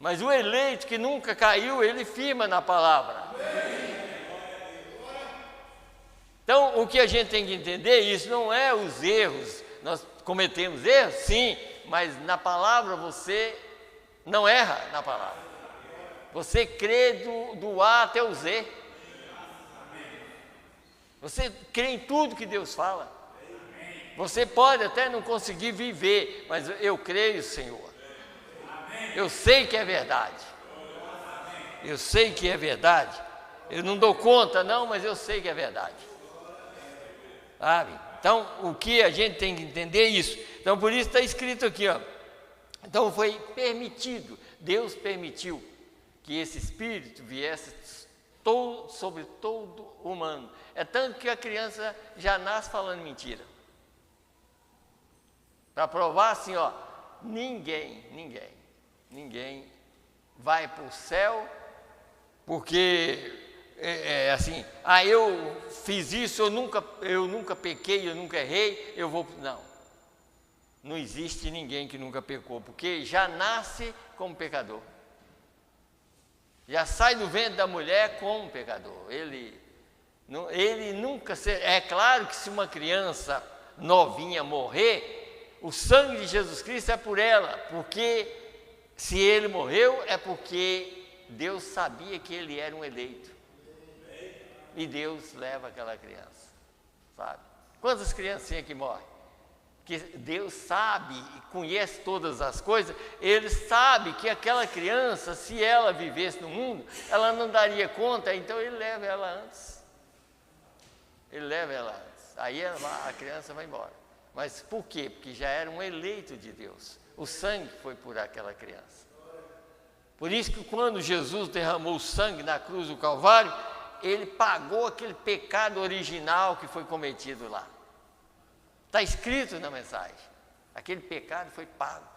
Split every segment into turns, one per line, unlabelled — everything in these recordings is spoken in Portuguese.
Mas o eleito que nunca caiu, ele firma na palavra. Então, o que a gente tem que entender, isso não é os erros. Nós cometemos erros, sim, mas na palavra você não erra na palavra. Você crê do A até o Z. Você crê em tudo que Deus fala. Você pode até não conseguir viver, mas eu creio, Senhor. Eu sei que é verdade. Eu sei que é verdade. Eu não dou conta, não, mas eu sei que é verdade. Sabe? Então, o que a gente tem que entender é isso. Então, por isso está escrito aqui, ó. Então, foi permitido, Deus permitiu que esse Espírito viesse sobre todo humano. É tanto que a criança já nasce falando mentira. Para provar assim, ó, ninguém vai para o céu porque assim, eu fiz isso, eu nunca pequei, eu nunca errei, eu vou... Não existe ninguém que nunca pecou, porque já nasce como pecador. Já sai do ventre da mulher como pecador. Ele nunca será... É claro que se uma criança novinha morrer, o sangue de Jesus Cristo é por ela, porque se ele morreu é porque Deus sabia que ele era um eleito. E Deus leva aquela criança, sabe? Quantas criancinhas que morrem? Que Deus sabe e conhece todas as coisas, Ele sabe que aquela criança, se ela vivesse no mundo, ela não daria conta, então Ele leva ela antes. Ele leva ela antes, aí a criança vai embora. Mas por quê? Porque já era um eleito de Deus, o sangue foi por aquela criança. Por isso que quando Jesus derramou o sangue na cruz do Calvário, Ele pagou aquele pecado original que foi cometido lá. Está escrito na mensagem. Aquele pecado foi pago.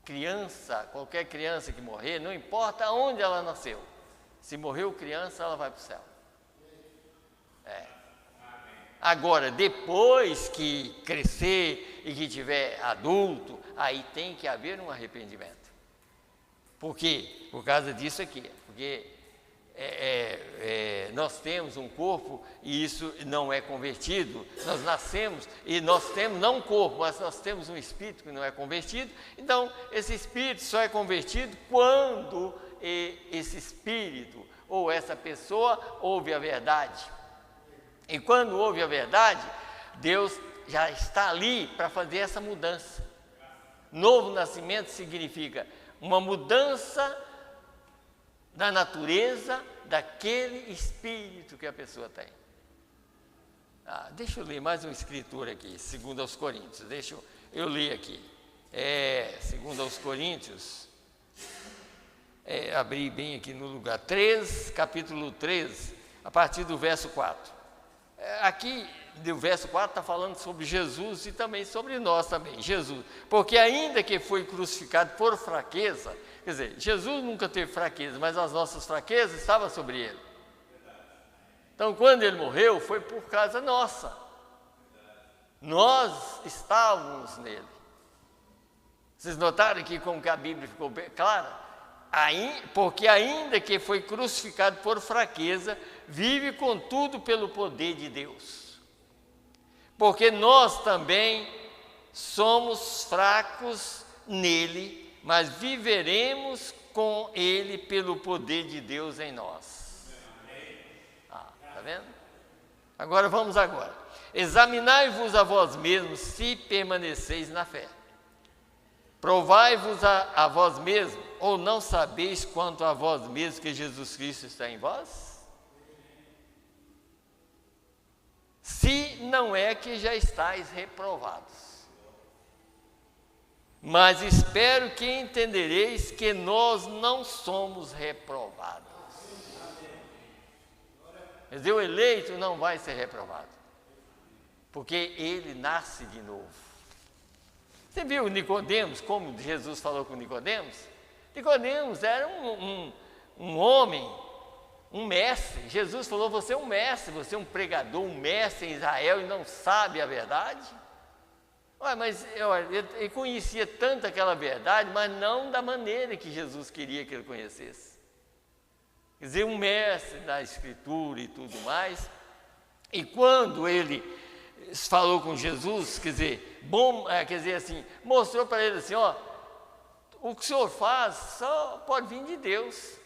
Criança, qualquer criança que morrer, não importa onde ela nasceu. Se morreu criança, ela vai para o céu. Agora, depois que crescer e que tiver adulto, aí tem que haver um arrependimento. Por quê? Por causa disso aqui. Porque nós temos um corpo e isso não é convertido. Nós nascemos e nós temos não um corpo, mas nós temos um espírito que não é convertido. Então, esse espírito só é convertido quando esse espírito ou essa pessoa ouve a verdade. E quando ouve a verdade, Deus já está ali para fazer essa mudança. Novo nascimento significa uma mudança da natureza daquele espírito que a pessoa tem. Deixa eu ler mais uma escritura aqui, 2 aos Coríntios. Deixa eu ler aqui. 2 aos Coríntios, abri bem aqui no lugar, capítulo 3, a partir do verso 4. Aqui, do verso 4, está falando sobre Jesus e também sobre nós também, Jesus. Porque ainda que foi crucificado por fraqueza, quer dizer, Jesus nunca teve fraqueza, mas as nossas fraquezas estavam sobre ele. Então, quando ele morreu, foi por causa nossa. Nós estávamos nele. Vocês notaram aqui como que a Bíblia ficou bem clara? Porque ainda que foi crucificado por fraqueza, vive contudo pelo poder de Deus. Porque nós também somos fracos nele, mas viveremos com ele pelo poder de Deus em nós. Tá vendo? Agora vamos agora. Examinai-vos a vós mesmos se permaneceis na fé. Provai-vos a vós mesmos, ou não sabeis quanto a vós mesmos que Jesus Cristo está em vós? Se não é que já estáis reprovados. Mas espero que entendereis que nós não somos reprovados. Quer dizer, o eleito não vai ser reprovado, porque ele nasce de novo. Você viu Nicodemos, como Jesus falou com Nicodemos? Nicodemos era um homem, um mestre. Jesus falou, você é um mestre, você é um pregador, um mestre em Israel e não sabe a verdade? Ué, mas ele conhecia tanto aquela verdade, mas não da maneira que Jesus queria que ele conhecesse. Quer dizer, um mestre da Escritura e tudo mais. E quando ele falou com Jesus, quer dizer assim, mostrou para ele assim, ó, o que o senhor faz só pode vir de Deus.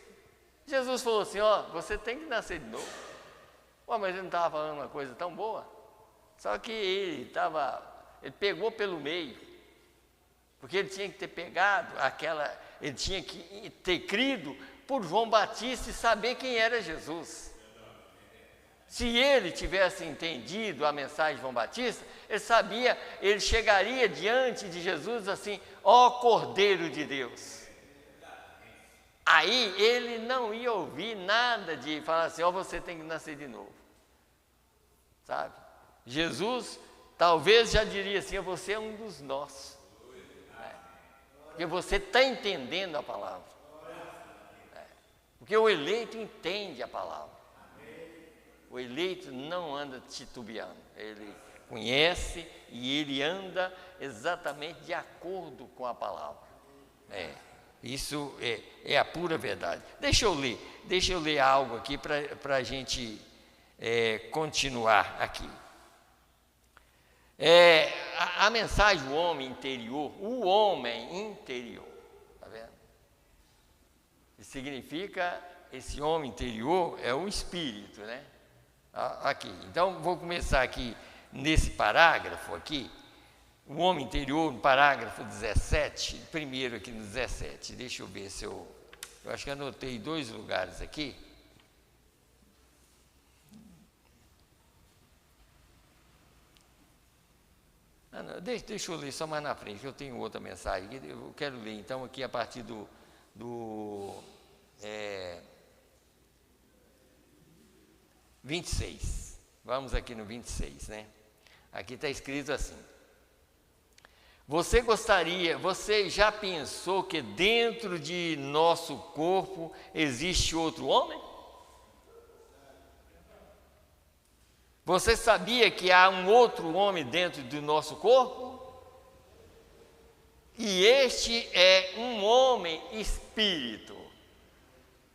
Jesus falou assim, ó, você tem que nascer de novo. Ué, mas ele não estava falando uma coisa tão boa? Só que ele pegou pelo meio, porque ele tinha que ter pegado ele tinha que ter crido por João Batista e saber quem era Jesus. Se ele tivesse entendido a mensagem de João Batista, ele chegaria diante de Jesus assim, ó Cordeiro de Deus. Aí ele não ia ouvir nada de falar assim, ó, você tem que nascer de novo. Sabe? Jesus talvez já diria assim, você é um dos nossos. Porque você está entendendo a palavra. Porque o eleito entende a palavra. O eleito não anda titubeando, ele conhece e ele anda exatamente de acordo com a palavra. Isso é a pura verdade. Deixa eu ler algo aqui para a gente continuar aqui. A mensagem do homem interior, o homem interior, está vendo? Significa, esse homem interior é o espírito, né? Aqui, então vou começar aqui nesse parágrafo aqui, o homem interior, no parágrafo 17, primeiro aqui no 17, deixa eu ver se eu acho que anotei 2 lugares aqui. Não, deixa eu ler só mais na frente, que eu tenho outra mensagem, eu quero ler então aqui a partir do 26, vamos aqui no 26, né? Aqui está escrito assim: você já pensou que dentro de nosso corpo existe outro homem? Você sabia que há um outro homem dentro do nosso corpo? E este é um homem espírito.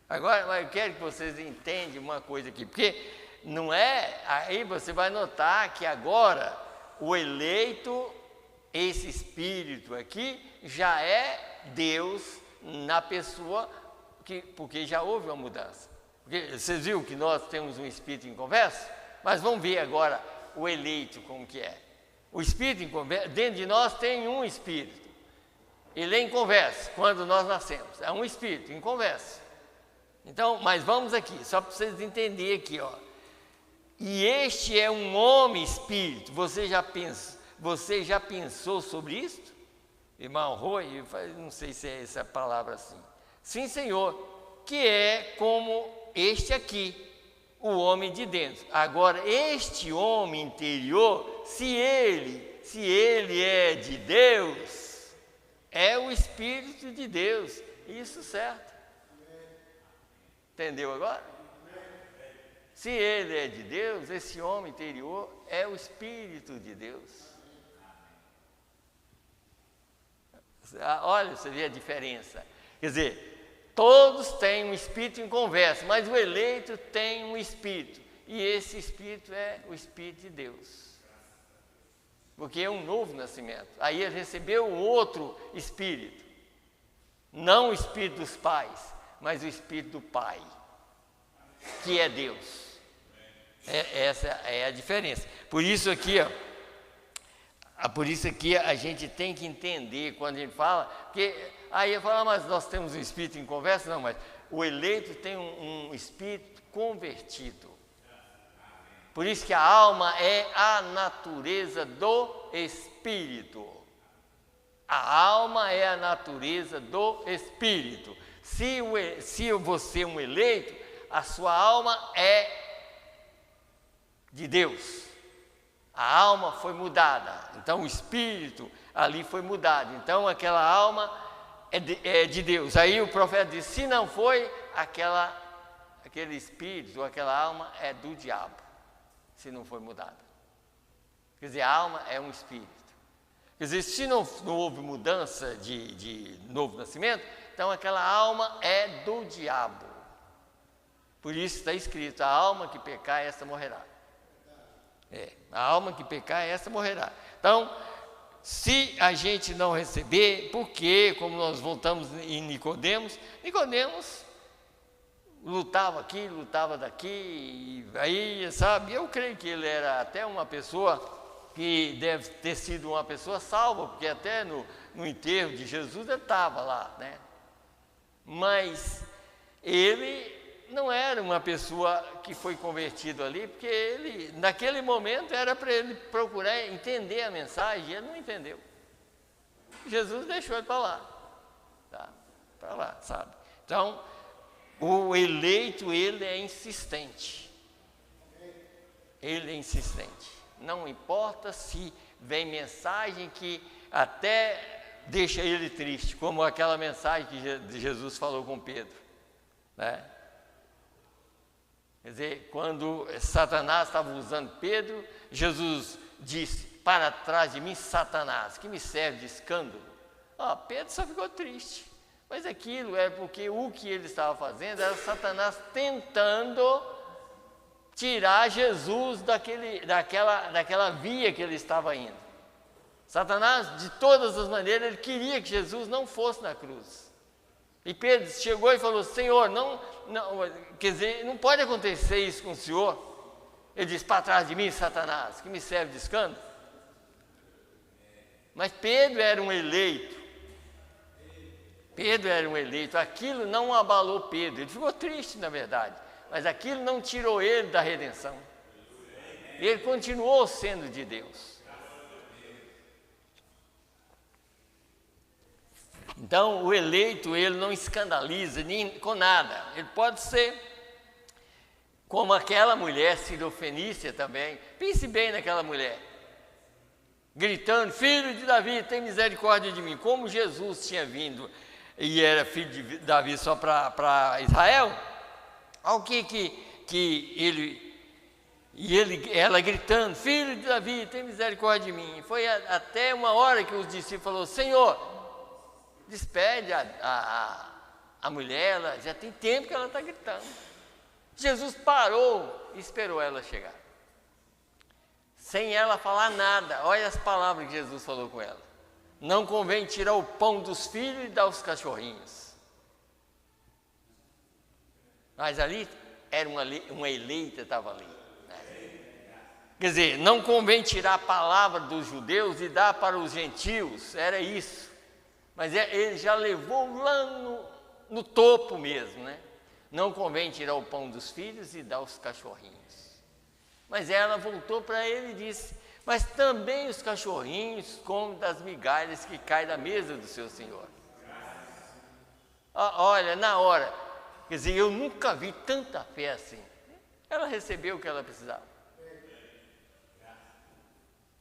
Agora, eu quero que vocês entendam uma coisa aqui, porque não é, aí você vai notar que agora o eleito, esse espírito aqui, já é Deus na pessoa, porque já houve uma mudança. Porque vocês viram que nós temos um espírito em conversa? Mas vamos ver agora o eleito como que é. O espírito em conversa, dentro de nós tem um espírito. Ele é em conversa, quando nós nascemos. É um espírito em conversa. Então, mas vamos aqui, só para vocês entenderem aqui, ó. E este é um homem espírito. Você já pensou sobre isso? Irmão Roy, não sei se é essa palavra assim. Sim, Senhor, que é como este aqui, o homem de dentro. Agora, este homem interior, se ele é de Deus, é o Espírito de Deus. Isso certo. Entendeu agora? Se ele é de Deus, esse homem interior é o Espírito de Deus. Olha, você vê a diferença. Quer dizer, todos têm um espírito em conversa, mas o eleito tem um espírito. E esse espírito é o Espírito de Deus. Porque é um novo nascimento. Aí ele recebeu um outro espírito. Não o espírito dos pais, mas o espírito do Pai, que é Deus. Essa é a diferença. Por isso aqui, a gente tem que entender quando a gente fala, porque aí eu falo, mas nós temos um espírito em conversa? Não, mas o eleito tem um espírito convertido. Por isso que a alma é a natureza do espírito. A alma é a natureza do espírito. Se você é um eleito, a sua alma é de Deus. A alma foi mudada. Então o espírito ali foi mudado. Então aquela alma é de Deus. Aí o profeta diz: se não foi, aquele espírito, aquela alma é do diabo. Se não foi mudada. Quer dizer, a alma é um espírito. Quer dizer, se não houve mudança de novo nascimento, então aquela alma é do diabo. Por isso está escrito, a alma que pecar, essa morrerá. A alma que pecar, essa morrerá. Então, se a gente não receber, porque, como nós voltamos em Nicodemos lutava aqui, lutava daqui, e aí, sabe, eu creio que ele era até uma pessoa que deve ter sido uma pessoa salva, porque até no enterro de Jesus ele estava lá, né? Mas ele não era uma pessoa que foi convertido ali, porque ele, naquele momento, era para ele procurar entender a mensagem, e ele não entendeu. Jesus deixou ele para lá, tá? Para lá, sabe? Então, o eleito, ele é insistente. Ele é insistente. Não importa se vem mensagem que até deixa ele triste, como aquela mensagem que Jesus falou com Pedro, né? Quer dizer, quando Satanás estava usando Pedro, Jesus disse, para trás de mim, Satanás, que me serve de escândalo. Pedro só ficou triste. Mas aquilo é porque o que ele estava fazendo era Satanás tentando tirar Jesus daquela via que ele estava indo. Satanás, de todas as maneiras, ele queria que Jesus não fosse na cruz. E Pedro chegou e falou, Senhor, não, quer dizer, não pode acontecer isso com o Senhor. Ele disse, para trás de mim, Satanás, que me serve de escândalo. Mas Pedro era um eleito. Pedro era um eleito, aquilo não abalou Pedro, ele ficou triste na verdade, mas aquilo não tirou ele da redenção. Ele continuou sendo de Deus. Então, o eleito, ele não escandaliza nem com nada. Ele pode ser como aquela mulher sirofenícia também. Pense bem naquela mulher, gritando, filho de Davi, tem misericórdia de mim. Como Jesus tinha vindo e era filho de Davi só para Israel, ao ela gritando, filho de Davi, tem misericórdia de mim. Foi até uma hora que os discípulos falaram, Senhor, despede a mulher, ela já tem tempo que ela está gritando. Jesus parou e esperou ela chegar, sem ela falar nada. Olha as palavras que Jesus falou com ela. Não convém tirar o pão dos filhos e dar aos cachorrinhos. Mas ali era uma eleita, estava ali, né? Quer dizer, não convém tirar a palavra dos judeus e dar para os gentios, era isso. Mas ele já levou lá no topo mesmo, né? Não convém tirar o pão dos filhos e dar aos cachorrinhos. Mas ela voltou para ele e disse, mas também os cachorrinhos comem das migalhas que caem da mesa do seu Senhor. Olha, na hora, quer dizer, eu nunca vi tanta fé assim. Ela recebeu o que ela precisava.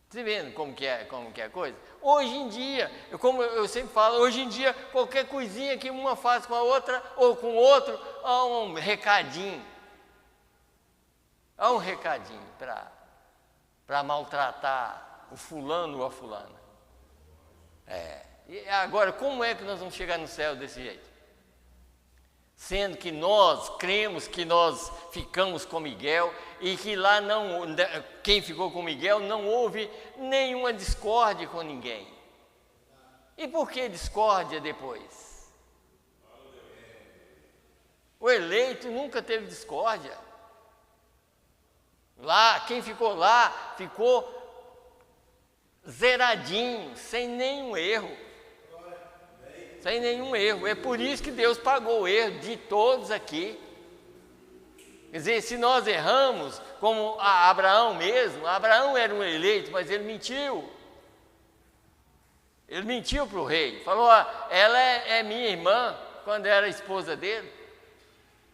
Você vendo como que é a coisa? Hoje em dia, como eu sempre falo, hoje em dia, qualquer coisinha que uma faz com a outra, ou com o outro, há um recadinho. Há um recadinho para maltratar o fulano ou a fulana. E agora, como é que nós vamos chegar no céu desse jeito? Sendo que nós cremos que nós ficamos com Miguel e que lá quem ficou com Miguel não houve nenhuma discórdia com ninguém. E por que discórdia depois? O eleito nunca teve discórdia. Lá, quem ficou lá, ficou zeradinho, sem nenhum erro. Sem nenhum erro. É por isso que Deus pagou o erro de todos aqui. Quer dizer, se nós erramos, como Abraão mesmo, Abraão era um eleito, mas ele mentiu. Ele mentiu para o rei. Falou, ela é minha irmã, quando era a esposa dele.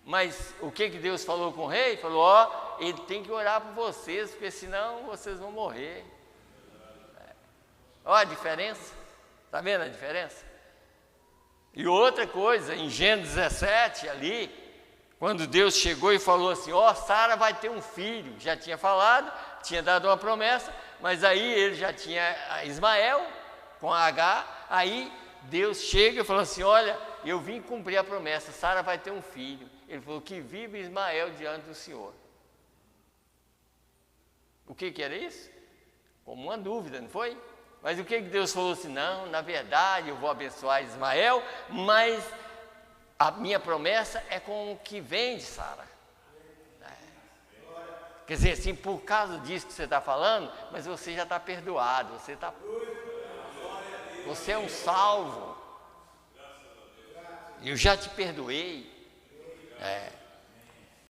Mas o que Deus falou com o rei? Falou, ele tem que orar por vocês, porque senão vocês vão morrer. Olha a diferença. Está vendo a diferença? E outra coisa, em Gênesis 17, ali, quando Deus chegou e falou assim, Sara vai ter um filho, já tinha falado, tinha dado uma promessa, mas aí ele já tinha Ismael, com Agar. Aí Deus chega e fala assim: olha, eu vim cumprir a promessa, Sara vai ter um filho. Ele falou: que viva Ismael diante do Senhor. O que era isso? Como uma dúvida, não foi? Mas o que Deus falou assim? Não, na verdade eu vou abençoar Ismael, mas a minha promessa é com o que vem de Sara. Quer dizer, assim, por causa disso que você está falando, mas você já está perdoado, você é um salvo. Eu já te perdoei.